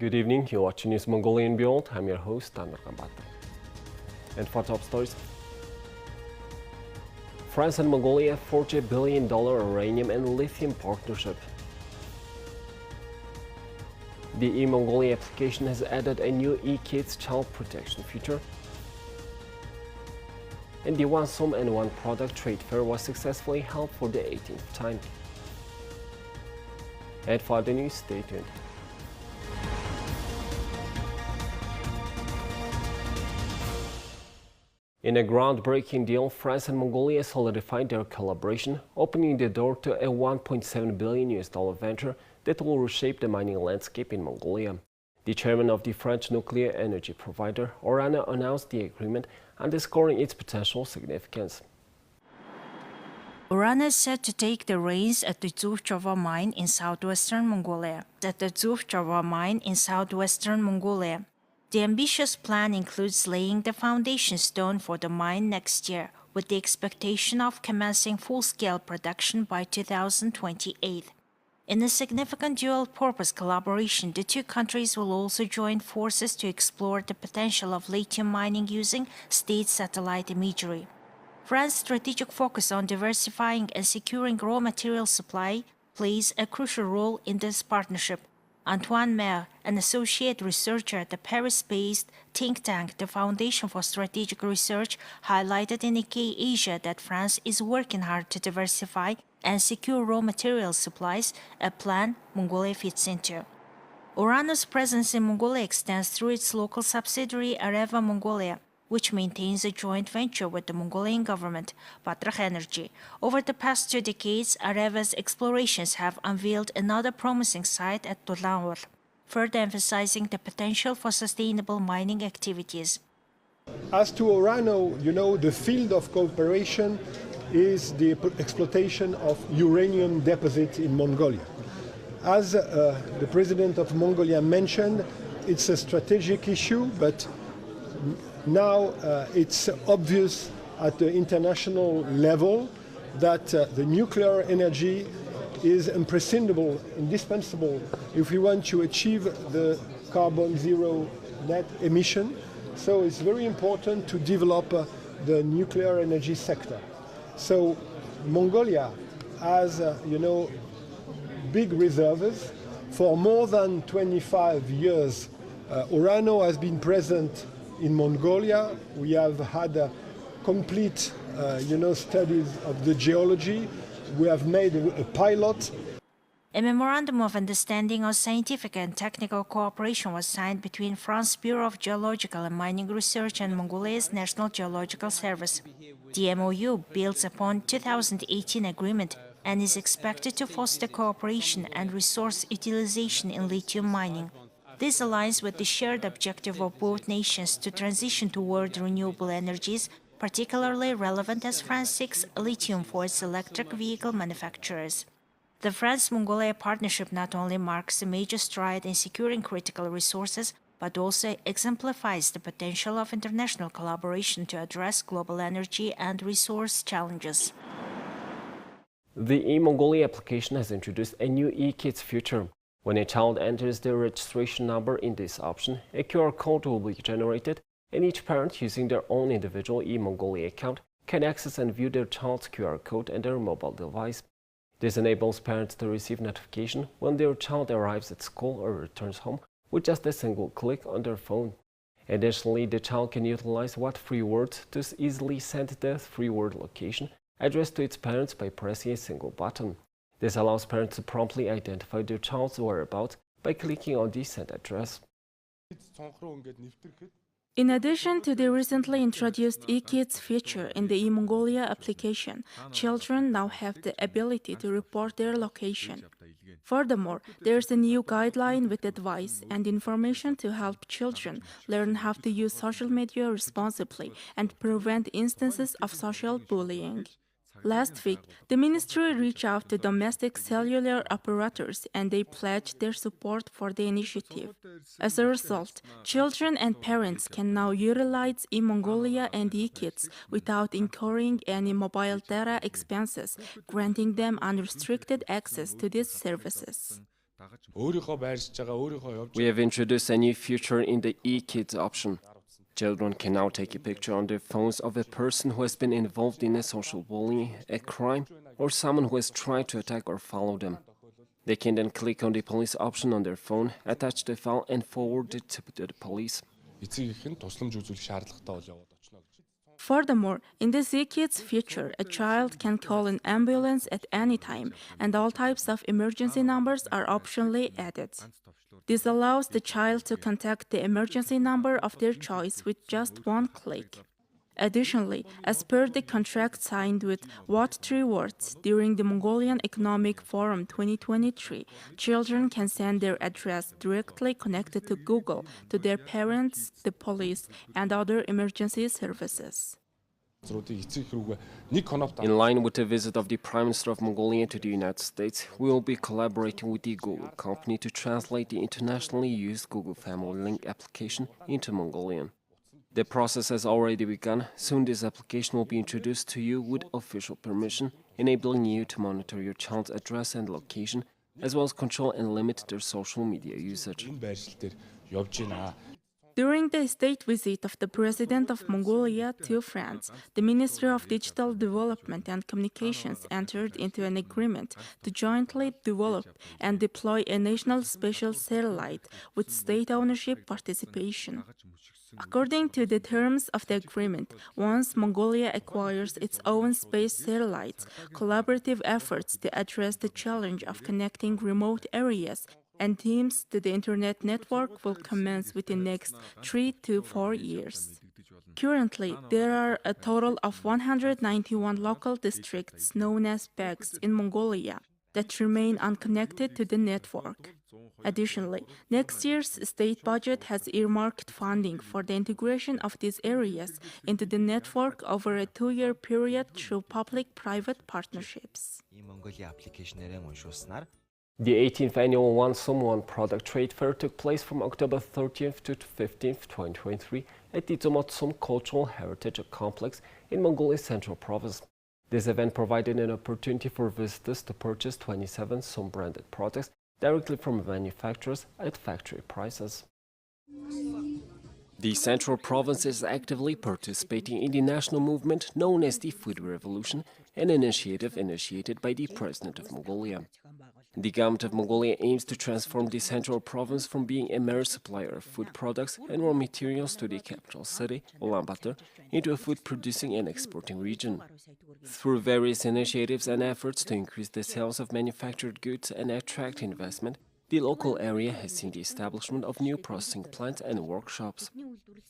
Good evening, you're watching News Mongolian World. I'm your host, Tanur Kambata. And for top stories, France and Mongolia forge $1 billion uranium and lithium partnership. The e-Mongolia application has added a new e-Kids child protection feature. And the One Som and One Product trade fair was successfully held for the 18th time. And for the news, stay tuned. In a groundbreaking deal, France and Mongolia solidified their collaboration, opening the door to a $1.7 billion venture that will reshape the mining landscape in Mongolia. The chairman of the French nuclear energy provider, Orano, announced the agreement, underscoring its potential significance. Orano is set to take the reins at the Zhuvchova mine in southwestern Mongolia. The ambitious plan includes laying the foundation stone for the mine next year, with the expectation of commencing full-scale production by 2028. In a significant dual-purpose collaboration, the two countries will also join forces to explore the potential of lithium mining using state satellite imagery. France's strategic focus on diversifying and securing raw material supply plays a crucial role in this partnership. Antoine Maire, an associate researcher at the Paris-based think tank, the Foundation for Strategic Research, highlighted in Nikkei Asia that France is working hard to diversify and secure raw material supplies, a plan Mongolia fits into. Orano's presence in Mongolia extends through its local subsidiary Areva Mongolia, which maintains a joint venture with the Mongolian government, Patrakh Energy. Over the past 2 decades, Areva's explorations have unveiled another promising site at Tolanur, further emphasizing the potential for sustainable mining activities. As to Orano, the field of cooperation is the exploitation of uranium deposits in Mongolia. As the president of Mongolia mentioned, it's a strategic issue, but now it's obvious at the international level that the nuclear energy is imprescindible, indispensable if we want to achieve the carbon zero net emission. So it's very important to develop the nuclear energy sector. So Mongolia has, big reserves. For more than 25 years, Orano has been present in Mongolia. We have had complete, studies of the geology. We have made a pilot. A memorandum of understanding on scientific and technical cooperation was signed between France's Bureau of Geological and Mining Research and Mongolia's National Geological Service. The MOU builds upon 2018 agreement and is expected to foster cooperation and resource utilization in lithium mining. This aligns with the shared objective of both nations to transition toward renewable energies, particularly relevant as France seeks lithium for its electric vehicle manufacturers. The France-Mongolia partnership not only marks a major stride in securing critical resources, but also exemplifies the potential of international collaboration to address global energy and resource challenges. The e-Mongolia application has introduced a new e-Kids feature. When a child enters their registration number in this option, a QR code will be generated, and each parent using their own individual e-Mongolia account can access and view their child's QR code on their mobile device. This enables parents to receive notification when their child arrives at school or returns home with just a single click on their phone. Additionally, the child can utilize what free words to easily send the free word location address to its parents by pressing a single button. This allows parents to promptly identify their child's whereabouts by clicking on the send address. In addition to the recently introduced e-Kids feature in the e-Mongolia application, children now have the ability to report their location. Furthermore, there's a new guideline with advice and information to help children learn how to use social media responsibly and prevent instances of social bullying. Last week, the ministry reached out to domestic cellular operators and they pledged their support for the initiative. As a result, children and parents can now utilize e-Mongolia and e-Kids without incurring any mobile data expenses, granting them unrestricted access to these services. We have introduced a new feature in the e-kids option. Children can now take a picture on their phones of a person who has been involved in a social bullying, a crime, or someone who has tried to attack or follow them. They can then click on the police option on their phone, attach the file, and forward it to the police. Furthermore, in the Z-Kids feature, a child can call an ambulance at any time, and all types of emergency numbers are optionally added. This allows the child to contact the emergency number of their choice with just one click. Additionally, as per the contract signed with What Three Words during the Mongolian Economic Forum 2023, children can send their address directly connected to Google to their parents, the police, and other emergency services. In line with the visit of the Prime Minister of Mongolia to the United States, we will be collaborating with the Google company to translate the internationally used Google Family Link application into Mongolian. The process has already begun. Soon this application will be introduced to you with official permission, enabling you to monitor your child's address and location, as well as control and limit their social media usage. During the state visit of the President of Mongolia to France, the Ministry of Digital Development and Communications entered into an agreement to jointly develop and deploy a national spatial satellite with state ownership participation. According to the terms of the agreement, once Mongolia acquires its own space satellites, collaborative efforts to address the challenge of connecting remote areas and teams to the internet network will commence within the next 3 to 4 years. Currently, there are a total of 191 local districts known as PEGs in Mongolia that remain unconnected to the network. Additionally, next year's state budget has earmarked funding for the integration of these areas into the network over a 2-year period through public-private partnerships. The 18th annual One Sum One product trade fair took place from October 30th to 15th, 2023 at the Zomotsum Cultural Heritage Complex in Mongolia's Central Province. This event provided an opportunity for visitors to purchase 27 Sum branded products directly from manufacturers at factory prices. The Central Province is actively participating in the national movement known as the Food Revolution, an initiative initiated by the President of Mongolia. The government of Mongolia aims to transform the Central Province from being a mere supplier of food products and raw materials to the capital city, Ulaanbaatar, into a food-producing and exporting region. Through various initiatives and efforts to increase the sales of manufactured goods and attract investment, the local area has seen the establishment of new processing plants and workshops.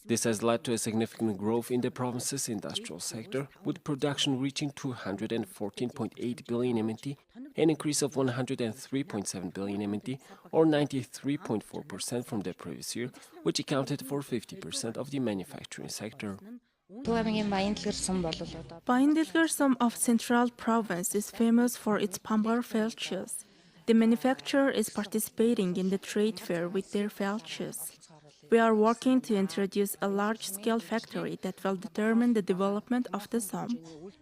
This has led to a significant growth in the province's industrial sector, with production reaching 214.8 billion MNT, an increase of 103.7 billion MNT, or 93.4% from the previous year, which accounted for 50% of the manufacturing sector. Bayındilgir Sum of Central Province is famous for its pambar felches. The manufacturer is participating in the trade fair with their felches. We are working to introduce a large-scale factory that will determine the development of the Sum.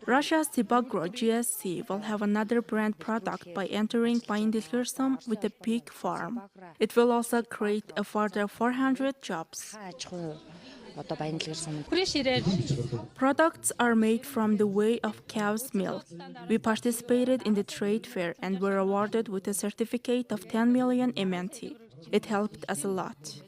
Russia's Sibagro GSC will have another brand product by entering Bayındilgir Sum with a pig farm. It will also create a further 400 jobs. Products are made from the whey of cow's milk. We participated in the trade fair and were awarded with a certificate of 10 million MNT. It helped us a lot.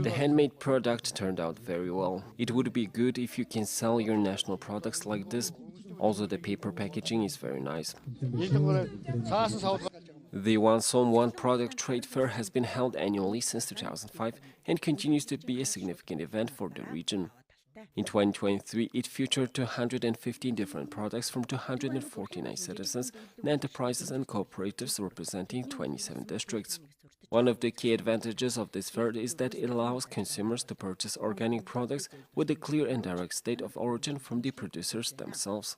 The handmade product turned out very well. It would be good if you can sell your national products like this. Also, the paper packaging is very nice. The One Sum One product trade fair has been held annually since 2005 and continues to be a significant event for the region. In 2023, it featured 215 different products from 249 citizens, enterprises and cooperatives representing 27 districts. One of the key advantages of this fair is that it allows consumers to purchase organic products with a clear and direct state of origin from the producers themselves.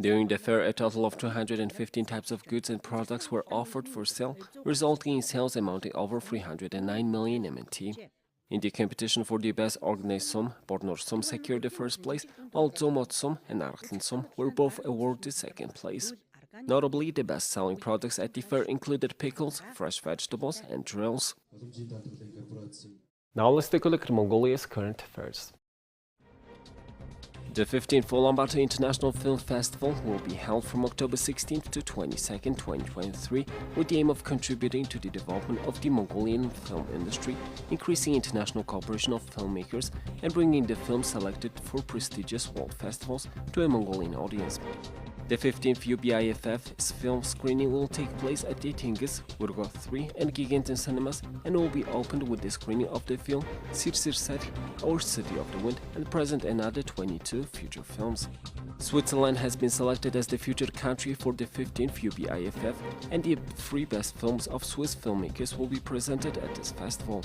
During the fair, a total of 215 types of goods and products were offered for sale, resulting in sales amounting over 309 million MNT. In the competition for the best organized Sum, Bornor Sum secured the first place, while Zomotsum and Artlan Sum were both awarded second place. Notably, the best-selling products at the fair included pickles, fresh vegetables, and drills. Now let's take a look at Mongolia's current affairs. The 15th Ulaanbaatar International Film Festival will be held from October 16th to 22nd, 2023, with the aim of contributing to the development of the Mongolian film industry, increasing international cooperation of filmmakers, and bringing the films selected for prestigious world festivals to a Mongolian audience. The 15th UBIFF's film screening will take place at the Tingis, Urgo 3 and Giganten cinemas and will be opened with the screening of the film Sirsir or City of the Wind and present another 22 future films. Switzerland has been selected as the featured country for the 15th UBIFF, and the 3 best films of Swiss filmmakers will be presented at this festival.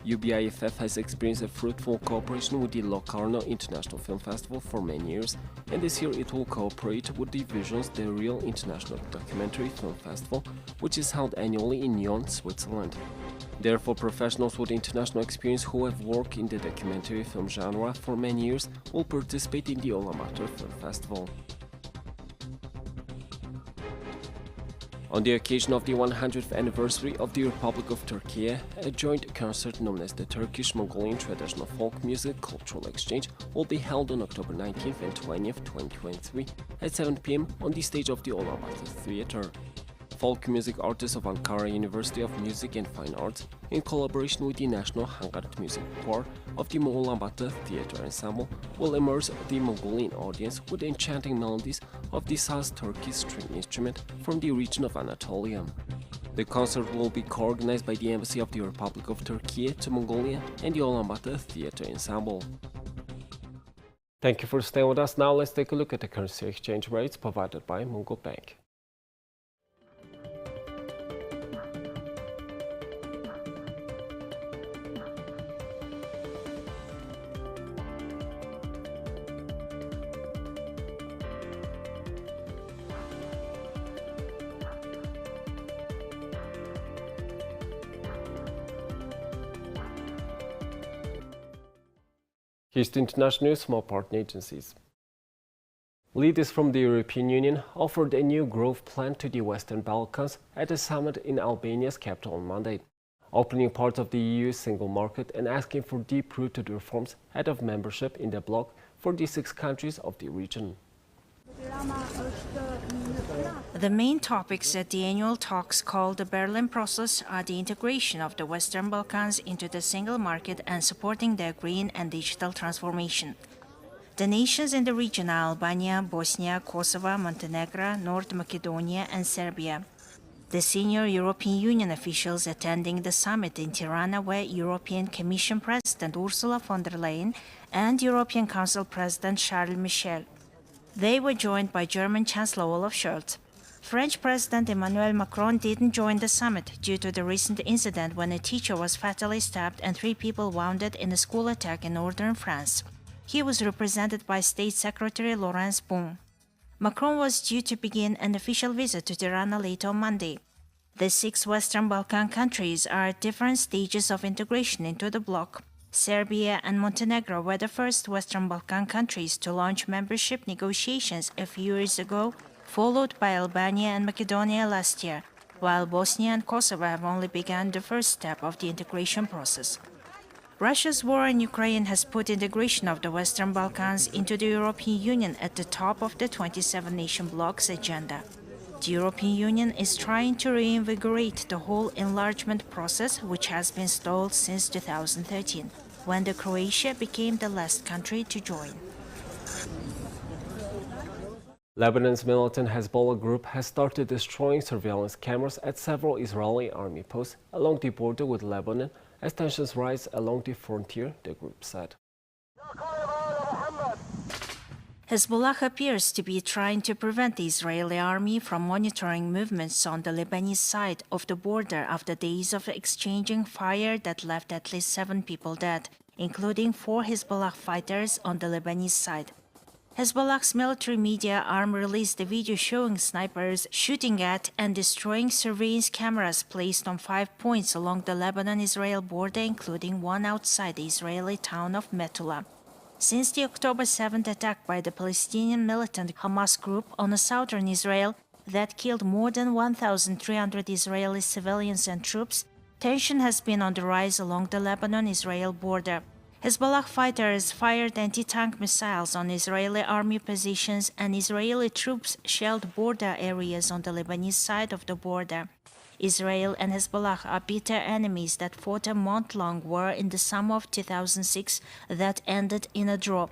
UBIFF has experienced a fruitful cooperation with the Locarno International Film Festival for many years, and this year it will cooperate with the Visions the Real International Documentary Film Festival, which is held annually in Nyon, Switzerland. Therefore, professionals with international experience who have worked in the documentary film genre for many years will participate in the Ulaanbaatar Film Festival. On the occasion of the 100th anniversary of the Republic of Turkey, a joint concert known as the Turkish-Mongolian Traditional Folk Music Cultural Exchange will be held on October 19th and 20th, 2023 at 7 p.m. on the stage of the Ulaanbaatar Theatre. Folk music artists of Ankara University of Music and Fine Arts, in collaboration with the National Hangart Music Corps of the Ulaanbaatar Theatre Ensemble, will immerse the Mongolian audience with enchanting melodies of the Saz Turkish string instrument from the region of Anatolia. The concert will be co-organized by the Embassy of the Republic of Turkey to Mongolia and the Ulaanbaatar Theatre Ensemble. Thank you for staying with us. Now let's take a look at the currency exchange rates provided by Mongol Bank. Here's the international news from our partner agencies. Leaders from the European Union offered a new growth plan to the Western Balkans at a summit in Albania's capital on Monday, opening part of the EU's single market and asking for deep-rooted reforms ahead of membership in the bloc for the 6 countries of the region. The main topics at the annual talks called the Berlin Process are the integration of the Western Balkans into the single market and supporting their green and digital transformation. The nations in the region are Albania, Bosnia, Kosovo, Montenegro, North Macedonia, and Serbia. The senior European Union officials attending the summit in Tirana were European Commission President Ursula von der Leyen and European Council President Charles Michel. They were joined by German Chancellor Olaf Scholz. French President Emmanuel Macron didn't join the summit due to the recent incident when a teacher was fatally stabbed and 3 people wounded in a school attack in northern France. He was represented by State Secretary Laurence Boone. Macron was due to begin an official visit to Tirana later on Monday. The 6 Western Balkan countries are at different stages of integration into the bloc. Serbia and Montenegro were the first Western Balkan countries to launch membership negotiations a few years ago, followed by Albania and Macedonia last year, while Bosnia and Kosovo have only begun the first step of the integration process. Russia's war in Ukraine has put integration of the Western Balkans into the European Union at the top of the 27-nation bloc's agenda. The European Union is trying to reinvigorate the whole enlargement process, which has been stalled since 2013, when Croatia became the last country to join. Lebanon's militant Hezbollah group has started destroying surveillance cameras at several Israeli army posts along the border with Lebanon as tensions rise along the frontier, the group said. Hezbollah appears to be trying to prevent the Israeli army from monitoring movements on the Lebanese side of the border after days of exchanging fire that left at least 7 people dead, including 4 Hezbollah fighters on the Lebanese side. Hezbollah's military media arm released a video showing snipers shooting at and destroying surveillance cameras placed on 5 points along the Lebanon-Israel border, including one outside the Israeli town of Metula. Since the October 7th attack by the Palestinian militant Hamas group on southern Israel, that killed more than 1,300 Israeli civilians and troops, tension has been on the rise along the Lebanon-Israel border. Hezbollah fighters fired anti-tank missiles on Israeli army positions, and Israeli troops shelled border areas on the Lebanese side of the border. Israel and Hezbollah are bitter enemies that fought a month-long war in the summer of 2006 that ended in a draw.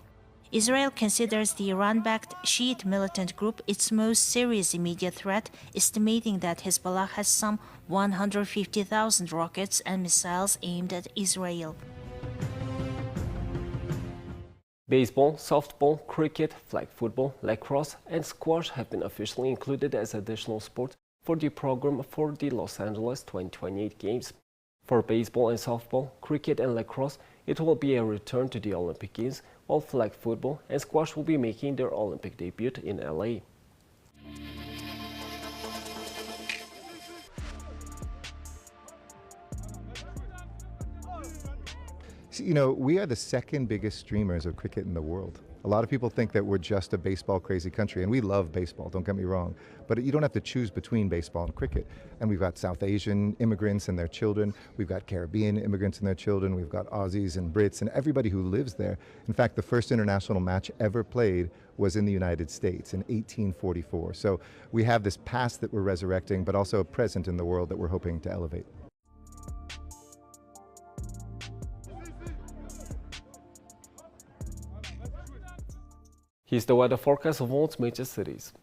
Israel considers the Iran-backed Shiite militant group its most serious immediate threat, estimating that Hezbollah has some 150,000 rockets and missiles aimed at Israel. Baseball, softball, cricket, flag football, lacrosse, and squash have been officially included as additional sports for the program for the Los Angeles 2028 Games. For baseball and softball, cricket and lacrosse, it will be a return to the Olympic Games, while flag football and squash will be making their Olympic debut in LA. You know, we are the second biggest streamers of cricket in the world. A lot of people think that we're just a baseball crazy country, and we love baseball, don't get me wrong, but you don't have to choose between baseball and cricket. And we've got South Asian immigrants and their children, we've got Caribbean immigrants and their children, we've got Aussies and Brits and everybody who lives there. In fact, the first international match ever played was in the United States in 1844. So we have this past that we're resurrecting, but also a present in the world that we're hoping to elevate. Here's the weather forecast of all major cities.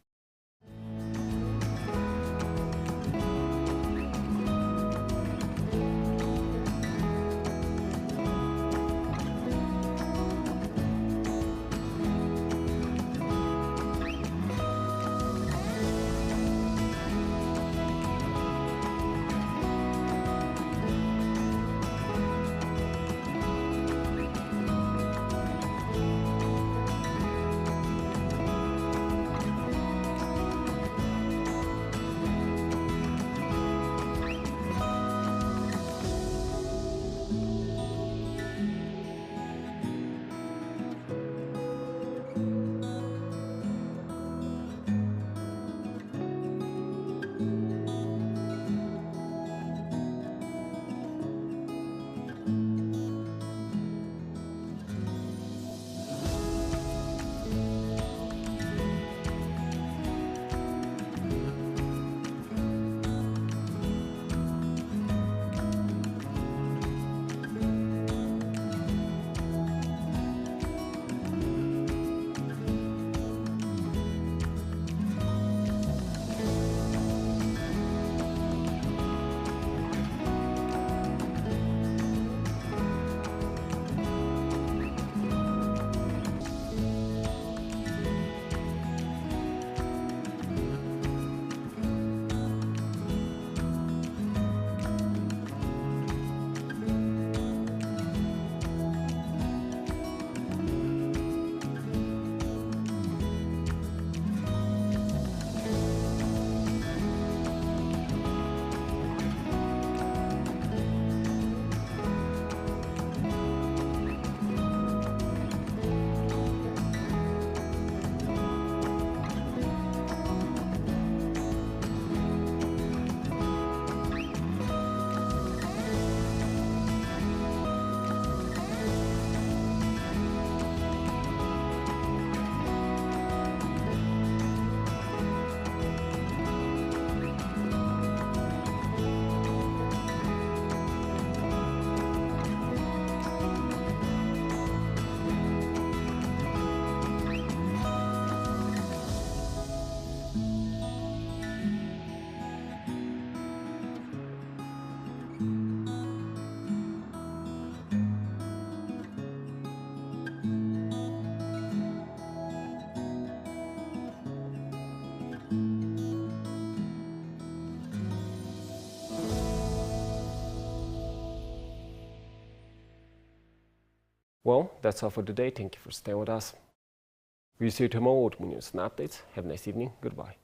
Well, that's all for today. Thank you for staying with us. We'll see you tomorrow with more news and updates. Have a nice evening. Goodbye.